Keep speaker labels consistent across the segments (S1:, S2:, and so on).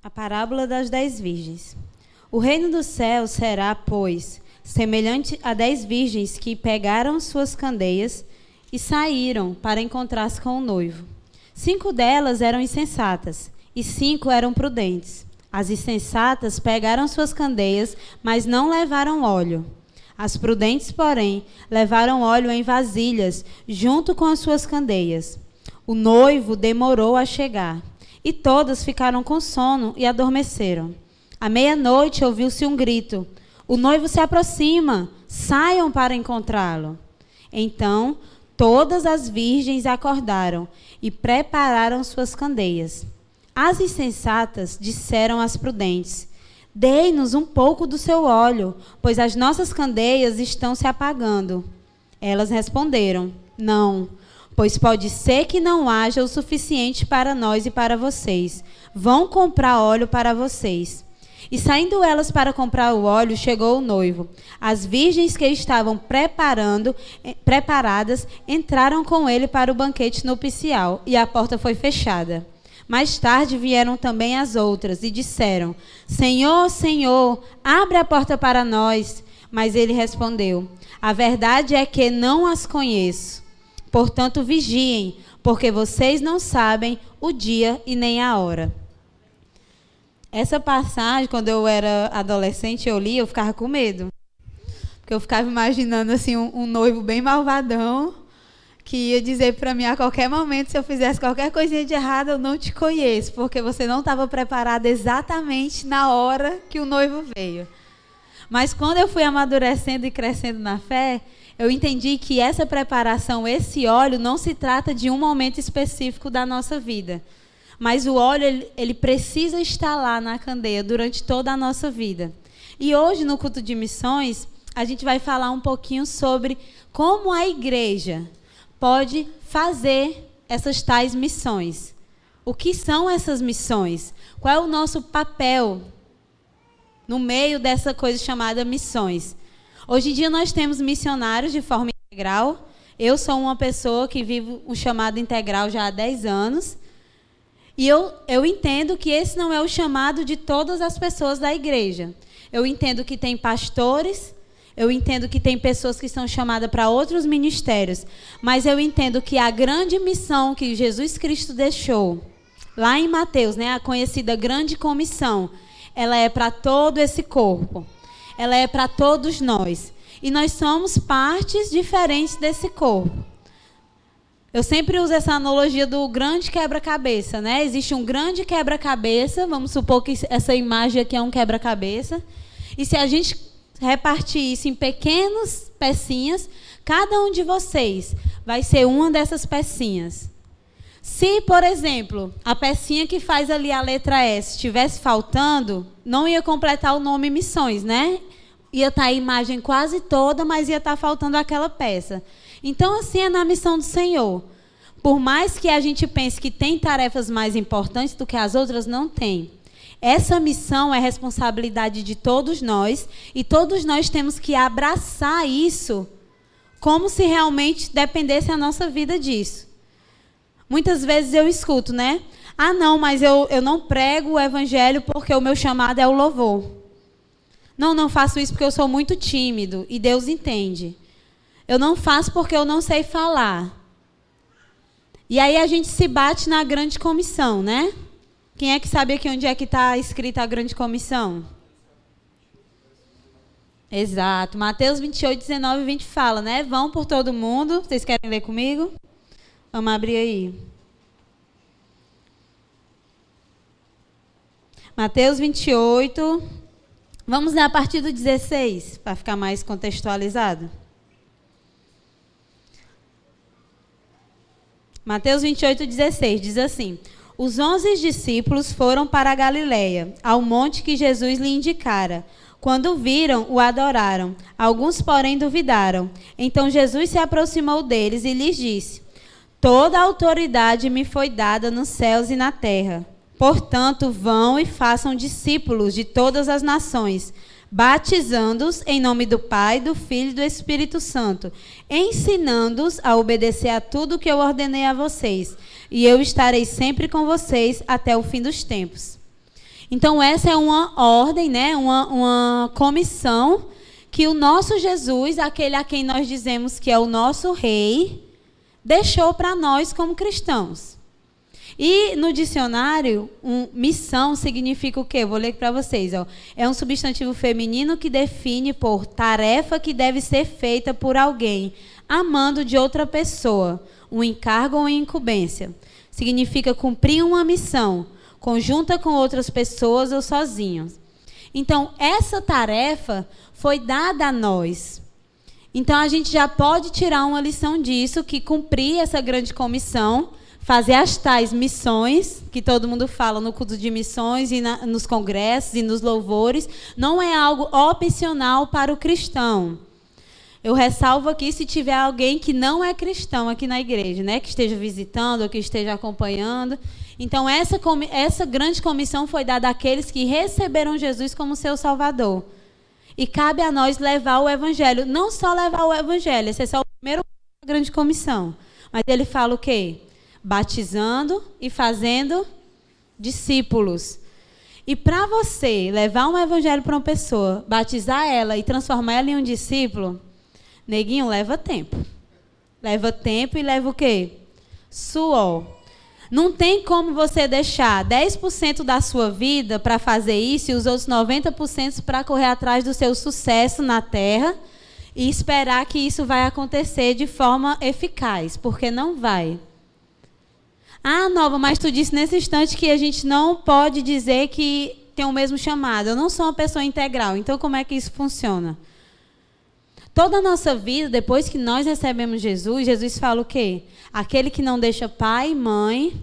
S1: A parábola das 10 virgens. O reino dos céus será, pois, semelhante a 10 virgens que pegaram suas candeias e saíram para encontrar-se com o noivo. 5 delas eram insensatas e 5 eram prudentes. As insensatas pegaram suas candeias, mas não levaram óleo. As prudentes, porém, levaram óleo em vasilhas, junto com as suas candeias. O noivo demorou a chegar, e todas ficaram com sono e adormeceram. À meia-noite ouviu-se um grito: o noivo se aproxima, saiam para encontrá-lo. Então, todas as virgens acordaram e prepararam suas candeias. As insensatas disseram às prudentes: dei-nos um pouco do seu óleo, pois as nossas candeias estão se apagando. Elas responderam: não, pois pode ser que não haja o suficiente para nós e para vocês. Vão comprar óleo para vocês. E saindo elas para comprar o óleo, chegou o noivo. As virgens que estavam preparadas entraram com ele para o banquete nupcial, e a porta foi fechada. Mais tarde vieram também as outras e disseram: Senhor, Senhor, abre a porta para nós. Mas ele respondeu: a verdade é que não as conheço. Portanto, vigiem, porque vocês não sabem o dia e nem a hora. Essa passagem, quando eu era adolescente, eu li, eu ficava com medo. Porque eu ficava imaginando assim, um noivo bem malvadão, que ia dizer para mim a qualquer momento, se eu fizesse qualquer coisinha de errado, eu não te conheço, porque você não estava preparada exatamente na hora que o noivo veio. Mas quando eu fui amadurecendo e crescendo na fé, eu entendi que essa preparação, esse óleo, não se trata de um momento específico da nossa vida. Mas o óleo, ele precisa estar lá na candeia durante toda a nossa vida. E hoje, no culto de missões, a gente vai falar um pouquinho sobre como a igreja pode fazer essas tais missões. O que são essas missões? Qual é o nosso papel no meio dessa coisa chamada missões? Hoje em dia nós temos missionários de forma integral. Eu sou uma pessoa que vivo o chamado integral já há 10 anos. E eu entendo que esse não é o chamado de todas as pessoas da igreja. Eu entendo que tem pastores, eu entendo que tem pessoas que são chamadas para outros ministérios, mas eu entendo que a grande missão que Jesus Cristo deixou, lá em Mateus, né, a conhecida grande comissão, ela é para todo esse corpo, ela é para todos nós. E nós somos partes diferentes desse corpo. Eu sempre uso essa analogia do grande quebra-cabeça, né? Existe um grande quebra-cabeça, vamos supor que essa imagem aqui é um quebra-cabeça, e se a gente repartir isso em pequenas pecinhas, cada um de vocês vai ser uma dessas pecinhas. Se, por exemplo, a pecinha que faz ali a letra S estivesse faltando, não ia completar o nome missões, né? Ia estar a imagem quase toda, mas ia estar faltando aquela peça. Então, assim é na missão do Senhor. Por mais que a gente pense que tem tarefas mais importantes do que as outras, não tem. Essa missão é responsabilidade de todos nós, e todos nós temos que abraçar isso como se realmente dependesse a nossa vida disso. Muitas vezes eu escuto, né? Ah, não, mas eu não prego o evangelho porque o meu chamado é o louvor. Não faço isso porque eu sou muito tímido, e Deus entende. Eu não faço porque eu não sei falar. E aí a gente se bate na grande comissão, né? Quem é que sabe aqui onde é que está escrita a grande comissão? Exato. Mateus 28, 19 e 20 fala, né? Vão por todo mundo. Vocês querem ler comigo? Vamos abrir aí. Mateus 28. Vamos ler a partir do 16, para ficar mais contextualizado. Mateus 28, 16, diz assim: os 11 discípulos foram para a Galileia, ao monte que Jesus lhe indicara. Quando o viram, o adoraram. Alguns, porém, duvidaram. Então Jesus se aproximou deles e lhes disse: toda a autoridade me foi dada nos céus e na terra. Portanto, vão e façam discípulos de todas as nações, batizando-os em nome do Pai, do Filho e do Espírito Santo, ensinando-os a obedecer a tudo que eu ordenei a vocês, e eu estarei sempre com vocês até o fim dos tempos. Então, essa é uma ordem, né? Uma comissão que o nosso Jesus, aquele a quem nós dizemos que é o nosso rei, deixou para nós como cristãos. E no dicionário, missão significa o quê? Vou ler para vocês. Ó. É um substantivo feminino que define por tarefa que deve ser feita por alguém, a mando de outra pessoa, um encargo ou incumbência. Significa cumprir uma missão, conjunta com outras pessoas ou sozinhos. Então, essa tarefa foi dada a nós. Então, a gente já pode tirar uma lição disso, que cumprir essa grande comissão, fazer as tais missões, que todo mundo fala no culto de missões, e nos congressos e nos louvores, não é algo opcional para o cristão. Eu ressalvo aqui se tiver alguém que não é cristão aqui na igreja, né, que esteja visitando ou que esteja acompanhando. Então, essa grande comissão foi dada àqueles que receberam Jesus como seu Salvador. E cabe a nós levar o Evangelho. Não só levar o Evangelho, esse é só o primeiro da grande comissão. Mas ele fala o quê? Batizando e fazendo discípulos. E para você levar um Evangelho para uma pessoa, batizar ela e transformar ela em um discípulo, neguinho, leva tempo. Leva tempo e leva o quê? Suor. Não tem como você deixar 10% da sua vida para fazer isso e os outros 90% para correr atrás do seu sucesso na terra e esperar que isso vai acontecer de forma eficaz, porque não vai. Ah, Nova, mas tu disse nesse instante que a gente não pode dizer que tem o mesmo chamado. Eu não sou uma pessoa integral, então como é que isso funciona? Toda a nossa vida, depois que nós recebemos Jesus, Jesus fala o quê? Aquele que não deixa pai e mãe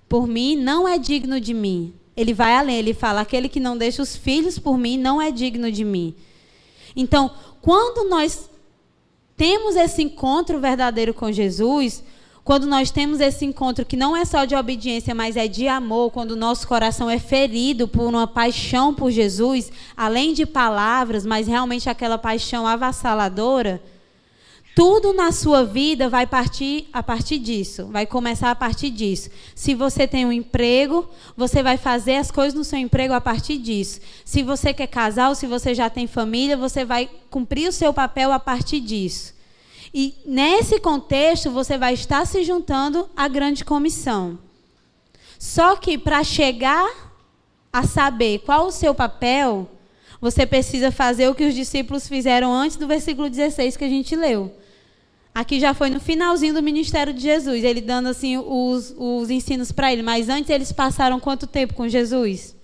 S1: por mim não é digno de mim. Ele vai além, ele fala, aquele que não deixa os filhos por mim não é digno de mim. Então, quando nós temos esse encontro verdadeiro com Jesus, quando nós temos esse encontro que não é só de obediência, mas é de amor, quando o nosso coração é ferido por uma paixão por Jesus, além de palavras, mas realmente aquela paixão avassaladora, tudo na sua vida vai partir a partir disso, vai começar a partir disso. Se você tem um emprego, você vai fazer as coisas no seu emprego a partir disso. Se você quer casar ou se você já tem família, você vai cumprir o seu papel a partir disso. E nesse contexto, você vai estar se juntando à grande comissão. Só que para chegar a saber qual o seu papel, você precisa fazer o que os discípulos fizeram antes do versículo 16 que a gente leu. Aqui já foi no finalzinho do ministério de Jesus, ele dando assim os ensinos para ele. Mas antes eles passaram quanto tempo com Jesus?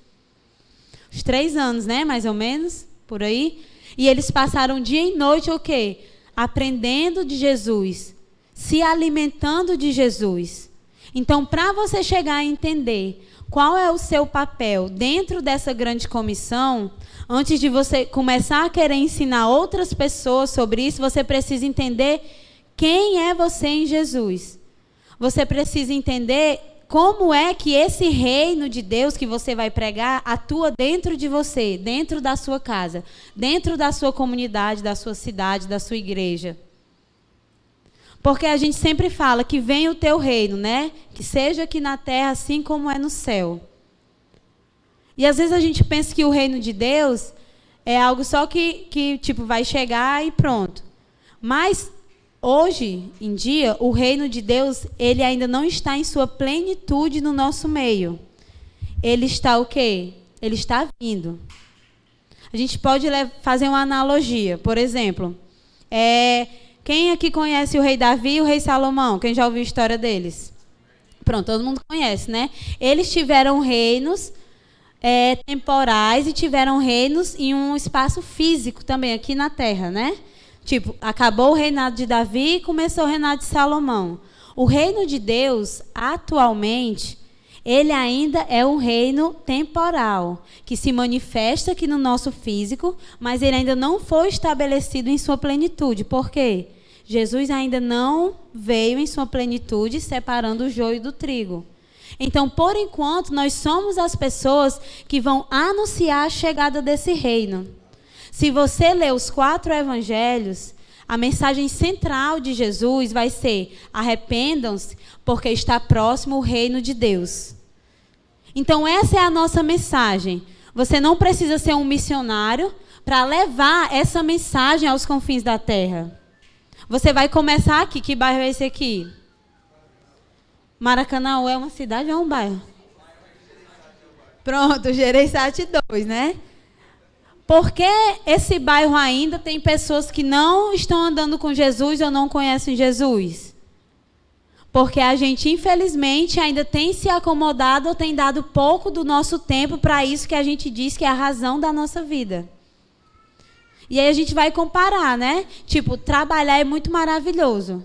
S1: Uns 3 anos, né? Mais ou menos, por aí. E eles passaram dia e noite o quê? Aprendendo de Jesus, se alimentando de Jesus. Então, para você chegar a entender qual é o seu papel dentro dessa grande comissão, antes de você começar a querer ensinar outras pessoas sobre isso, você precisa entender quem é você em Jesus. Você precisa entender como é que esse reino de Deus que você vai pregar atua dentro de você, dentro da sua casa, dentro da sua comunidade, da sua cidade, da sua igreja. Porque a gente sempre fala que venha o teu reino, né? Que seja aqui na terra assim como é no céu. E às vezes a gente pensa que o reino de Deus é algo só que tipo, vai chegar e pronto. Mas hoje em dia, o reino de Deus, ele ainda não está em sua plenitude no nosso meio. Ele está o quê? Ele está vindo. A gente pode fazer uma analogia. Por exemplo, quem aqui conhece o rei Davi e o rei Salomão? Quem já ouviu a história deles? Pronto, todo mundo conhece, né? Eles tiveram reinos temporais e tiveram reinos em um espaço físico também, aqui na terra, né? Tipo, acabou o reinado de Davi e começou o reinado de Salomão. O reino de Deus, atualmente, ele ainda é um reino temporal, que se manifesta aqui no nosso físico, mas ele ainda não foi estabelecido em sua plenitude. Por quê? Jesus ainda não veio em sua plenitude, separando o joio do trigo. Então, por enquanto, nós somos as pessoas que vão anunciar a chegada desse reino. Se você ler os 4 evangelhos, a mensagem central de Jesus vai ser: arrependam-se, porque está próximo o reino de Deus. Então, essa é a nossa mensagem. Você não precisa ser um missionário para levar essa mensagem aos confins da terra. Você vai começar aqui. Que bairro é esse aqui? Maracanaú é uma cidade ou é um bairro? Pronto, Gereissati 2, né? Porque esse bairro ainda tem pessoas que não estão andando com Jesus ou não conhecem Jesus? Porque a gente, infelizmente, ainda tem se acomodado ou tem dado pouco do nosso tempo para isso que a gente diz que é a razão da nossa vida. E aí a gente vai comparar, né? Tipo, trabalhar é muito maravilhoso.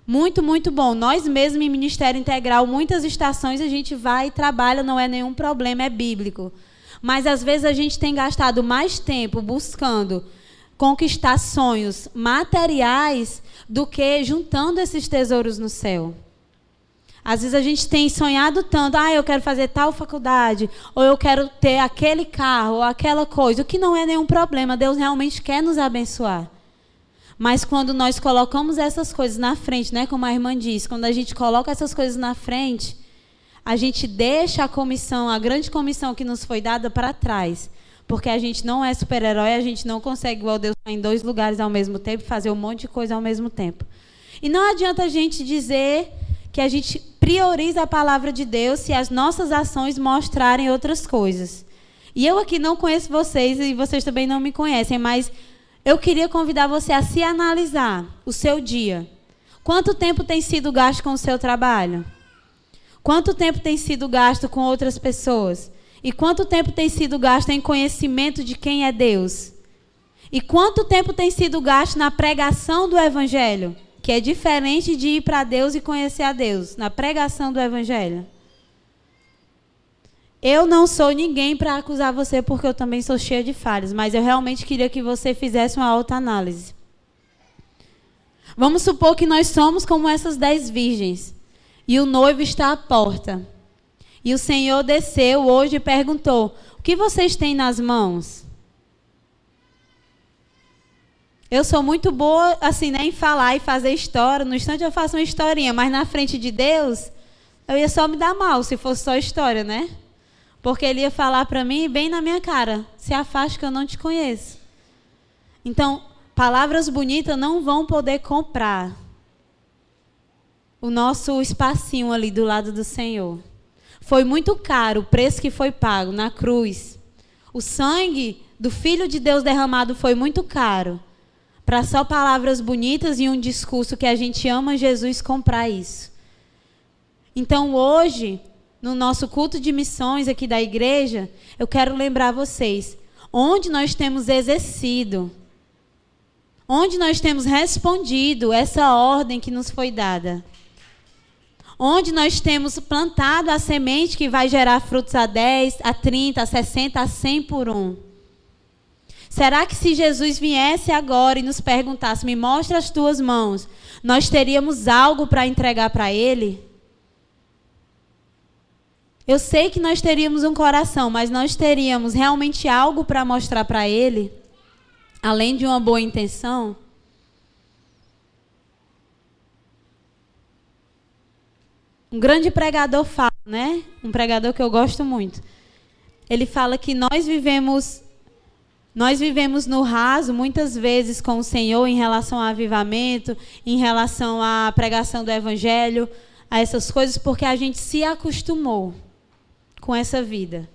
S1: Muito, muito bom. Nós mesmos, em Ministério Integral, muitas estações a gente vai e trabalha, não é nenhum problema, é bíblico. Mas, às vezes, a gente tem gastado mais tempo buscando conquistar sonhos materiais do que juntando esses tesouros no céu. Às vezes, a gente tem sonhado tanto, eu quero fazer tal faculdade, ou eu quero ter aquele carro, ou aquela coisa, o que não é nenhum problema. Deus realmente quer nos abençoar. Mas quando nós colocamos essas coisas na frente, né, como a irmã disse, quando a gente coloca essas coisas na frente, a gente deixa a comissão, a grande comissão que nos foi dada para trás. Porque a gente não é super-herói, a gente não consegue, igual Deus, estar em 2 lugares ao mesmo tempo, fazer um monte de coisa ao mesmo tempo. E não adianta a gente dizer que a gente prioriza a palavra de Deus se as nossas ações mostrarem outras coisas. E eu aqui não conheço vocês e vocês também não me conhecem, mas eu queria convidar você a se analisar o seu dia. Quanto tempo tem sido gasto com o seu trabalho? Quanto tempo tem sido gasto com outras pessoas? E quanto tempo tem sido gasto em conhecimento de quem é Deus? E quanto tempo tem sido gasto na pregação do Evangelho? Que é diferente de ir para Deus e conhecer a Deus, na pregação do Evangelho. Eu não sou ninguém para acusar você, porque eu também sou cheia de falhas, mas eu realmente queria que você fizesse uma autoanálise. Vamos supor que nós somos como essas 10 virgens, e o noivo está à porta. E o Senhor desceu hoje e perguntou: o que vocês têm nas mãos? Eu sou muito boa assim, né, em falar e fazer história. No instante eu faço uma historinha, mas na frente de Deus, eu ia só me dar mal se fosse só história, né? Porque Ele ia falar para mim bem na minha cara: se afaste que eu não te conheço. Então, palavras bonitas não vão poder comprar o nosso espacinho ali do lado do Senhor. Foi muito caro o preço que foi pago na cruz. O sangue do Filho de Deus derramado foi muito caro para só palavras bonitas e um discurso que a gente ama Jesus comprar isso. Então, hoje, no nosso culto de missões aqui da igreja, eu quero lembrar vocês onde nós temos exercido, onde nós temos respondido essa ordem que nos foi dada. Onde nós temos plantado a semente que vai gerar frutos a 10, a 30, a 60, a 100 por um. Será que se Jesus viesse agora e nos perguntasse: me mostra as tuas mãos, nós teríamos algo para entregar para Ele? Eu sei que nós teríamos um coração, mas nós teríamos realmente algo para mostrar para Ele? Além de uma boa intenção? Um grande pregador fala, né? Um pregador que eu gosto muito. Ele fala que nós vivemos no raso, muitas vezes, com o Senhor em relação ao avivamento, em relação à pregação do Evangelho, a essas coisas, porque a gente se acostumou com essa vida.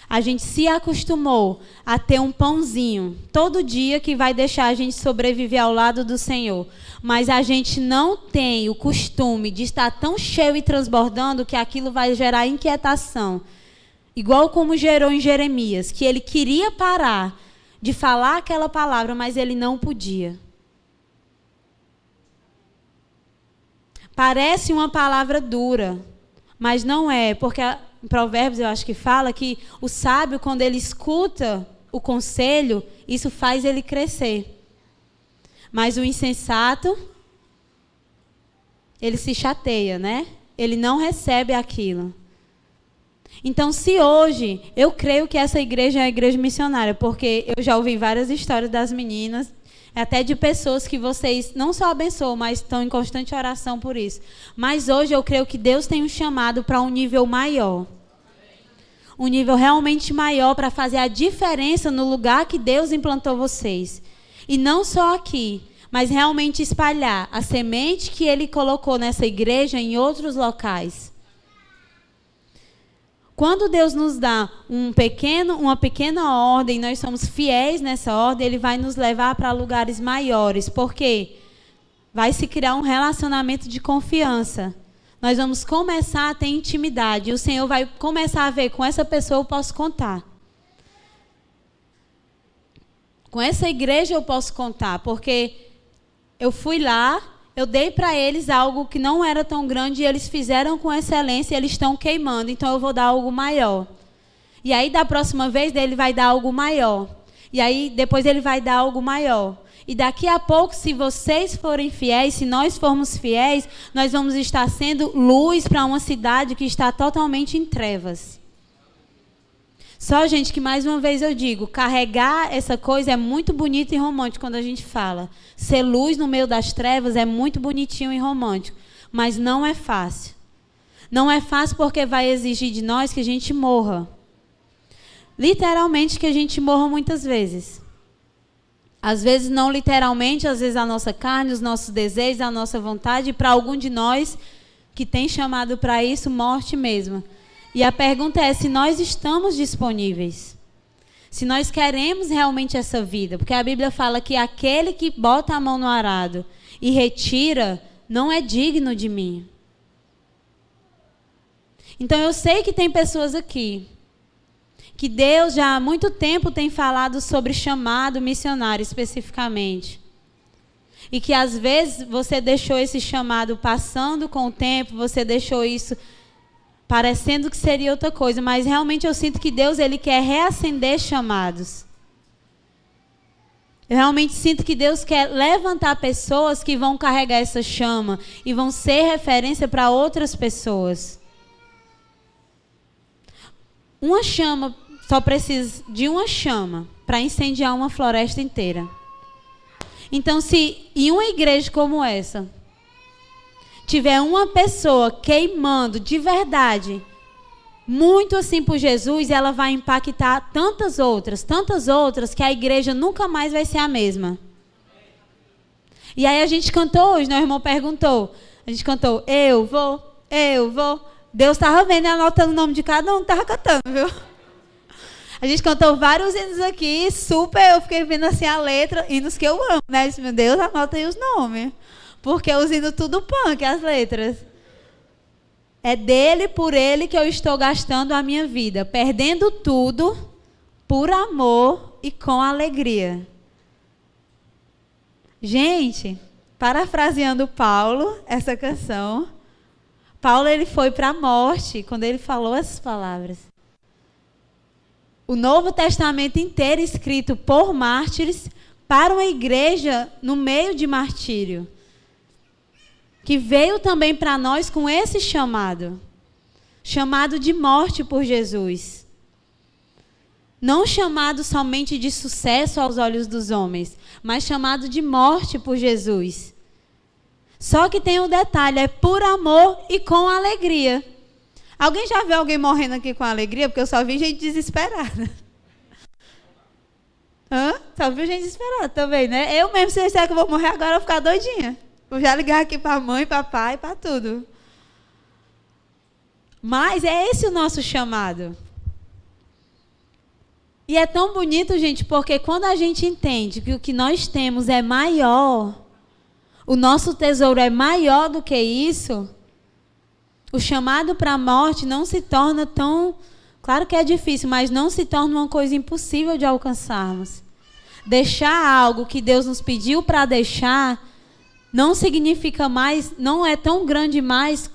S1: A gente se acostumou a ter um pãozinho todo dia que vai deixar a gente sobreviver ao lado do Senhor. Mas a gente não tem o costume de estar tão cheio e transbordando que aquilo vai gerar inquietação. Igual como gerou em Jeremias, que ele queria parar de falar aquela palavra, mas ele não podia. Parece uma palavra dura, mas não é, porque em Provérbios eu acho que fala que o sábio, quando ele escuta o conselho, isso faz ele crescer. Mas o insensato, ele se chateia, né? Ele não recebe aquilo. Então, se hoje, eu creio que essa igreja é a igreja missionária, porque eu já ouvi várias histórias das meninas, até de pessoas que vocês não só abençoam, mas estão em constante oração por isso. Mas hoje eu creio que Deus tem um chamado para um nível maior. um nível realmente maior para fazer a diferença no lugar que Deus implantou vocês. E não só aqui, mas realmente espalhar a semente que Ele colocou nessa igreja em outros locais. Quando Deus nos dá uma pequena ordem, nós somos fiéis nessa ordem, Ele vai nos levar para lugares maiores. Por quê? Vai se criar um relacionamento de confiança. Nós vamos começar a ter intimidade. E o Senhor vai começar a ver, com essa pessoa eu posso contar. Com essa igreja eu posso contar, porque eu fui lá, eu dei para eles algo que não era tão grande e eles fizeram com excelência e eles estão queimando, então eu vou dar algo maior. E aí da próxima vez ele vai dar algo maior. E aí depois ele vai dar algo maior. E daqui a pouco, se vocês forem fiéis, se nós formos fiéis, nós vamos estar sendo luz para uma cidade que está totalmente em trevas. Só, gente, que mais uma vez eu digo, carregar essa coisa é muito bonito e romântico quando a gente fala. Ser luz no meio das trevas é muito bonitinho e romântico, mas não é fácil. Não é fácil porque vai exigir de nós que a gente morra. Literalmente que a gente morra muitas vezes. Às vezes não literalmente, às vezes a nossa carne, os nossos desejos, a nossa vontade, e para algum de nós que tem chamado para isso, morte mesmo. E a pergunta é se nós estamos disponíveis. Se nós queremos realmente essa vida. Porque a Bíblia fala que aquele que bota a mão no arado e retira, não é digno de mim. Então eu sei que tem pessoas aqui que Deus já há muito tempo tem falado sobre chamado missionário especificamente. E que às vezes você deixou esse chamado passando com o tempo, você deixou isso parecendo que seria outra coisa, mas realmente eu sinto que Deus ele quer reacender chamados. Eu realmente sinto que Deus quer levantar pessoas que vão carregar essa chama e vão ser referência para outras pessoas. Uma chama, só precisa de uma chama para incendiar uma floresta inteira. Então, se em uma igreja como essa tiver uma pessoa queimando de verdade, muito assim por Jesus, ela vai impactar tantas outras, que a igreja nunca mais vai ser a mesma. E aí a gente cantou hoje, né? O irmão perguntou. A gente cantou, eu vou. Deus estava vendo e anotando o nome de cada um que estava cantando, viu? A gente cantou vários hinos aqui, super, eu fiquei vendo assim a letra, hinos que eu amo, né? Eu disse, meu Deus, anota aí os nomes. Porque eu usando tudo punk, as letras. É dele, por ele, que eu estou gastando a minha vida. Perdendo tudo, por amor e com alegria. Gente, parafraseando Paulo, essa canção. Paulo, ele foi para a morte quando ele falou essas palavras. O Novo Testamento inteiro escrito por mártires para uma igreja no meio de martírio. Que veio também para nós com esse chamado. Chamado de morte por Jesus. Não chamado somente de sucesso aos olhos dos homens, mas chamado de morte por Jesus. Só que tem um detalhe, é por amor e com alegria. Alguém já viu alguém morrendo aqui com alegria? Porque eu só vi gente desesperada. Só vi gente desesperada também, né? Eu mesmo, se eu disser que eu vou morrer agora, eu vou ficar doidinha. Vou já ligar aqui para a mãe, para pai, para tudo. Mas é esse o nosso chamado. E é tão bonito, gente, porque quando a gente entende que o que nós temos é maior, o nosso tesouro é maior do que isso, o chamado para a morte não se torna tão... Claro que é difícil, mas não se torna uma coisa impossível de alcançarmos. Deixar algo que Deus nos pediu para deixar não significa mais, não é tão grande mais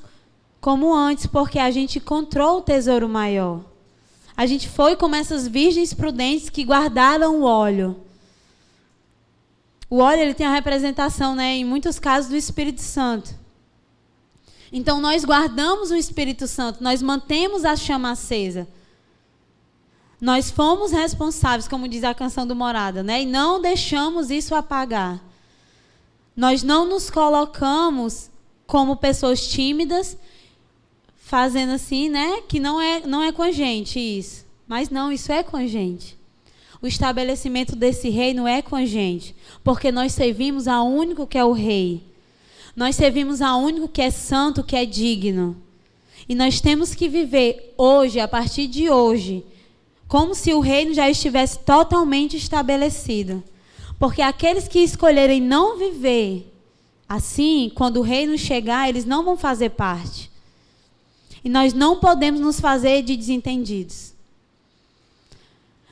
S1: como antes, porque a gente encontrou o tesouro maior. A gente foi como essas virgens prudentes que guardaram o óleo. O óleo ele tem a representação, né, em muitos casos, do Espírito Santo. Então, nós guardamos o Espírito Santo, nós mantemos a chama acesa. Nós fomos responsáveis, como diz a canção do Morada, né, e não deixamos isso apagar. Nós não nos colocamos como pessoas tímidas, fazendo assim, né? Que não é com a gente isso. Mas não, isso é com a gente. O estabelecimento desse reino é com a gente. Porque nós servimos ao único que é o rei. Nós servimos ao único que é santo, que é digno. E nós temos que viver hoje, a partir de hoje, como se o reino já estivesse totalmente estabelecido. Porque aqueles que escolherem não viver assim, quando o reino chegar, eles não vão fazer parte. E nós não podemos nos fazer de desentendidos.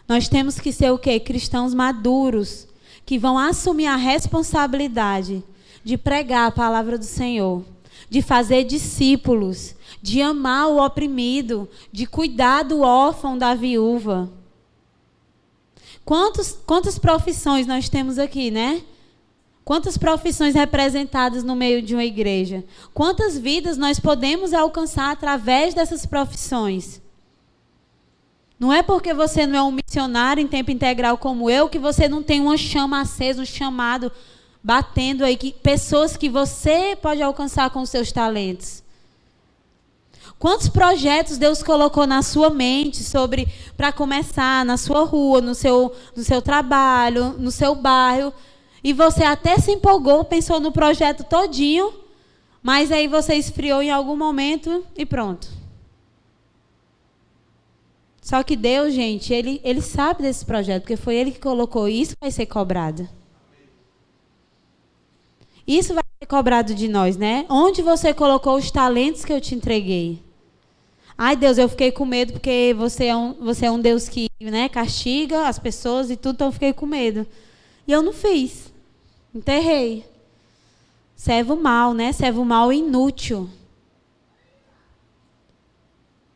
S1: Nós temos que ser o quê? Cristãos maduros, que vão assumir a responsabilidade de pregar a palavra do Senhor, de fazer discípulos, de amar o oprimido, de cuidar do órfão, da viúva. Quantas profissões nós temos aqui, né? Quantas profissões representadas no meio de uma igreja? Quantas vidas nós podemos alcançar através dessas profissões? Não é porque você não é um missionário em tempo integral como eu, que você não tem uma chama acesa, um chamado batendo aí, pessoas que você pode alcançar com os seus talentos. Quantos projetos Deus colocou na sua mente para começar na sua rua, no seu trabalho, no seu bairro, e você até se empolgou, pensou no projeto todinho, mas aí você esfriou em algum momento e pronto. Só que Deus, gente, ele sabe desse projeto, porque foi Ele que colocou isso, vai ser cobrado. Isso vai ser cobrado de nós, né? Onde você colocou os talentos que eu te entreguei? Ai, Deus, eu fiquei com medo porque você é um Deus que, né, castiga as pessoas e tudo, então eu fiquei com medo. E eu não fiz. Enterrei. Servo mal, né? Servo mal inútil.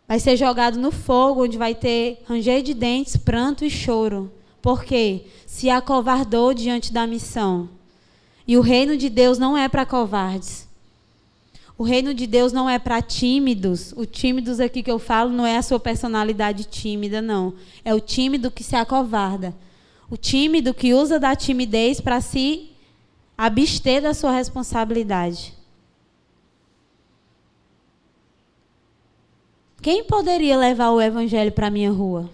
S1: Vai ser jogado no fogo, onde vai ter ranger de dentes, pranto e choro. Por quê? Se acovardou diante da missão. E o reino de Deus não é para covardes. O reino de Deus não é para tímidos. O tímidos aqui que eu falo não é a sua personalidade tímida, não. É o tímido que se acovarda. O tímido que usa da timidez para se abster da sua responsabilidade. Quem poderia levar o evangelho para a minha rua?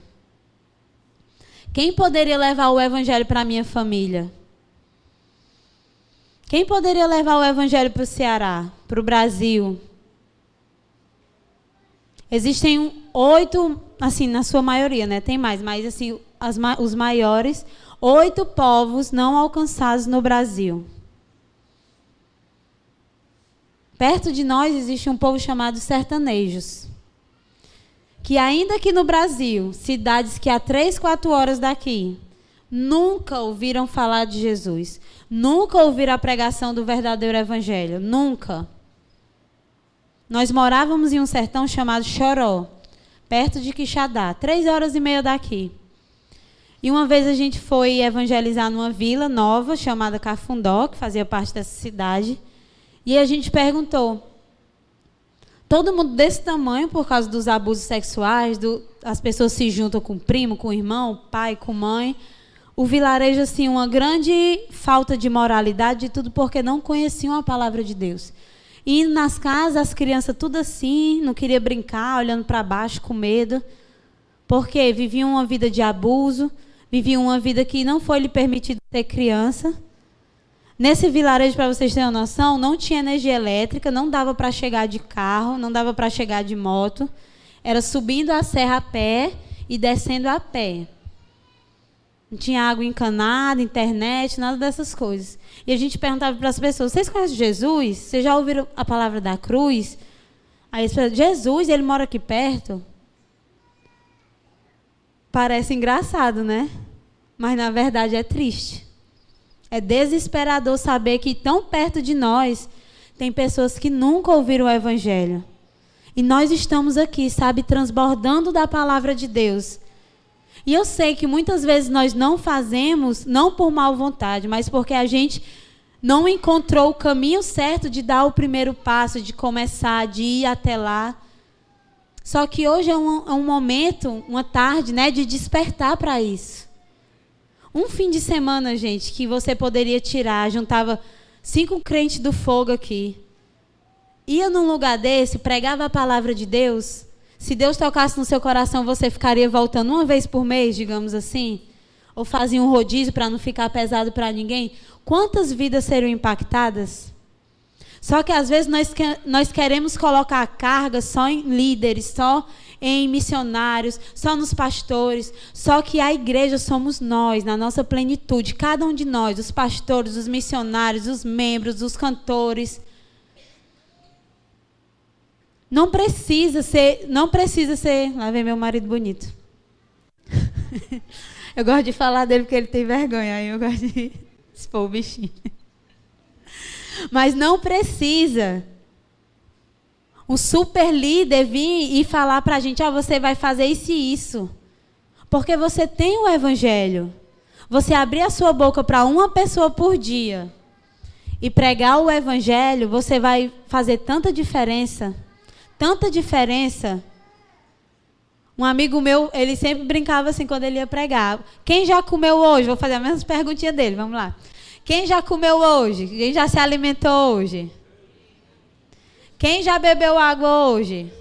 S1: Quem poderia levar o evangelho para a minha família? Quem poderia levar o evangelho para o Ceará, para o Brasil? Existem 8, assim, na sua maioria, né? Tem mais, mas assim, os maiores, 8 povos não alcançados no Brasil. Perto de nós existe um povo chamado sertanejos. Que ainda que no Brasil, cidades que há 3, 4 horas daqui, nunca ouviram falar de Jesus. Nunca ouviram a pregação do verdadeiro evangelho. Nunca. Nós morávamos em um sertão chamado Choró, perto de Quixadá, 3h30 daqui. E uma vez a gente foi evangelizar numa vila nova, chamada Cafundó, que fazia parte dessa cidade. E a gente perguntou, todo mundo desse tamanho, por causa dos abusos sexuais, as pessoas se juntam com o primo, com o irmão, pai, com mãe. O vilarejo, assim, uma grande falta de moralidade e tudo porque não conheciam a palavra de Deus. E nas casas, as crianças tudo assim, não queria brincar, olhando para baixo, com medo. Porque viviam uma vida de abuso, viviam uma vida que não foi lhe permitido ter criança. Nesse vilarejo, para vocês terem uma noção, não tinha energia elétrica, não dava para chegar de carro, não dava para chegar de moto. Era subindo a serra a pé e descendo a pé. Não tinha água encanada, internet, nada dessas coisas. E a gente perguntava para as pessoas, vocês conhecem Jesus? Vocês já ouviram a palavra da cruz? Aí eles falaram, Jesus, ele mora aqui perto? Parece engraçado, né? Mas na verdade é triste. É desesperador saber que tão perto de nós tem pessoas que nunca ouviram o evangelho. E nós estamos aqui, sabe, transbordando da palavra de Deus. E eu sei que muitas vezes nós não fazemos, não por mal vontade, mas porque a gente não encontrou o caminho certo de dar o primeiro passo, de começar, de ir até lá. Só que hoje é um momento, uma tarde, né, de despertar para isso. Um fim de semana, gente, que você poderia tirar, juntava 5 crentes do fogo aqui. ia num lugar desse, pregava a palavra de Deus, se Deus tocasse no seu coração, você ficaria voltando uma vez por mês, digamos assim? Ou fazia um rodízio para não ficar pesado para ninguém? Quantas vidas seriam impactadas? Só que às vezes nós queremos colocar a carga só em líderes, só em missionários, só nos pastores. Só que a igreja somos nós, na nossa plenitude. Cada um de nós, os pastores, os missionários, os membros, os cantores. Não precisa ser... Lá vem meu marido bonito. Eu gosto de falar dele porque ele tem vergonha. Aí eu gosto de expor o bichinho. Mas não precisa um super líder vir e falar para a gente, você vai fazer isso e isso. Porque você tem o evangelho. Você abrir a sua boca para uma pessoa por dia e pregar o evangelho, você vai fazer tanta diferença. Tanta diferença. Um amigo meu, ele sempre brincava assim quando ele ia pregar. Quem já comeu hoje? Vou fazer a mesma perguntinha dele, vamos lá. Quem já comeu hoje? Quem já se alimentou hoje? Quem já bebeu água hoje?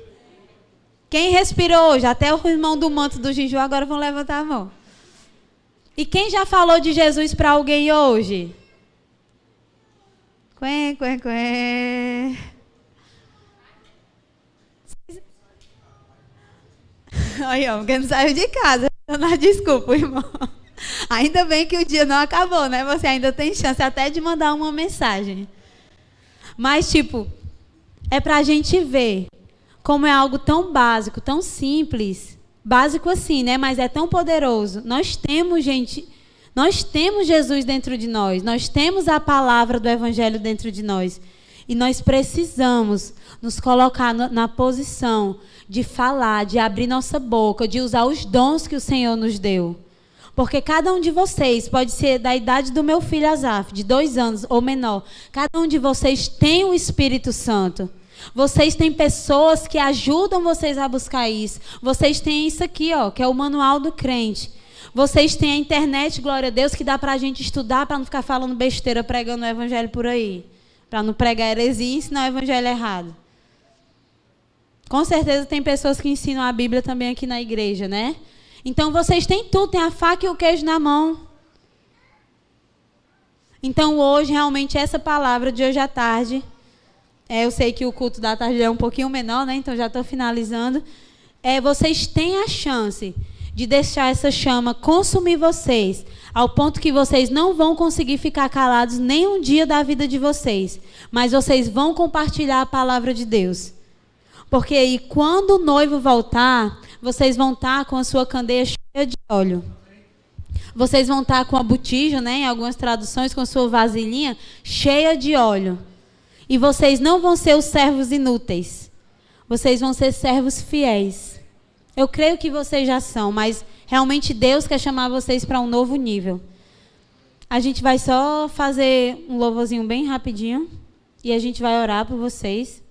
S1: Quem respirou hoje? Até o irmão do manto do Jinju agora vão levantar a mão. E quem já falou de Jesus para alguém hoje? Quen. Aí, porque não saiu de casa. Desculpa, irmão. Ainda bem que o dia não acabou, né? Você ainda tem chance até de mandar uma mensagem. Mas, é pra gente ver como é algo tão básico, tão simples. Básico assim, né? Mas é tão poderoso. Nós temos Jesus dentro de nós. Nós temos a palavra do Evangelho dentro de nós. E nós precisamos nos colocar na posição de falar, de abrir nossa boca, de usar os dons que o Senhor nos deu. Porque cada um de vocês, pode ser da idade do meu filho Azaf, de 2 anos ou menor, cada um de vocês tem o Espírito Santo. Vocês têm pessoas que ajudam vocês a buscar isso. Vocês têm isso aqui, que é o Manual do Crente. Vocês têm a internet, glória a Deus, que dá para a gente estudar, para não ficar falando besteira, pregando o evangelho por aí. Para não pregar heresia e ensinar o evangelho errado. Com certeza tem pessoas que ensinam a Bíblia também aqui na igreja, né? Então vocês têm tudo, tem a faca e o queijo na mão. Então hoje, realmente, essa palavra de hoje à tarde, eu sei que o culto da tarde é um pouquinho menor, né? Então já estou finalizando. Vocês têm a chance de deixar essa chama consumir vocês, ao ponto que vocês não vão conseguir ficar calados nem um dia da vida de vocês, mas vocês vão compartilhar a palavra de Deus. Porque aí, quando o noivo voltar, vocês vão estar com a sua candeia cheia de óleo. Vocês vão estar com a botija, né, em algumas traduções, com a sua vasilhinha cheia de óleo. E vocês não vão ser os servos inúteis. Vocês vão ser servos fiéis. Eu creio que vocês já são, mas realmente Deus quer chamar vocês para um novo nível. A gente vai só fazer um louvorzinho bem rapidinho e a gente vai orar por vocês.